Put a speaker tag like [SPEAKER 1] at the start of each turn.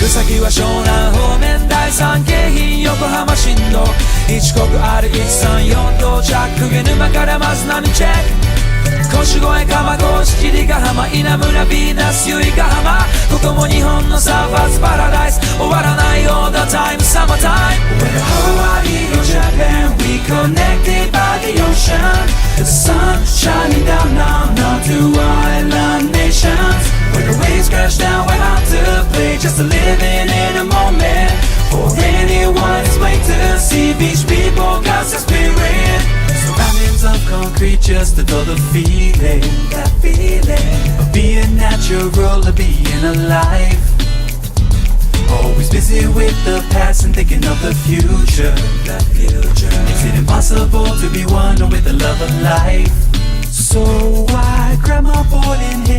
[SPEAKER 1] く先は湘南方面第三京浜横浜新道一国ある134到着鵠沼からまず波チェック腰越蒲郷七里ヶ浜稲村ヴィーナス由比ヶ浜ここも日本のサーファーズパラダイス終わらないオーダータイムサマータイム With Hawaii or Japan we connected by the ocean The sun shining down on two island nations When the waves crash down we're out to play Just living in a moment For anyone's way to see Beach people got some spirit Surroundings of concrete just to feel the feeling That feeling of being natural or being alive Always busy with the past and thinking of the future Makes it impossible to be one with the love of life So I grab my board and hit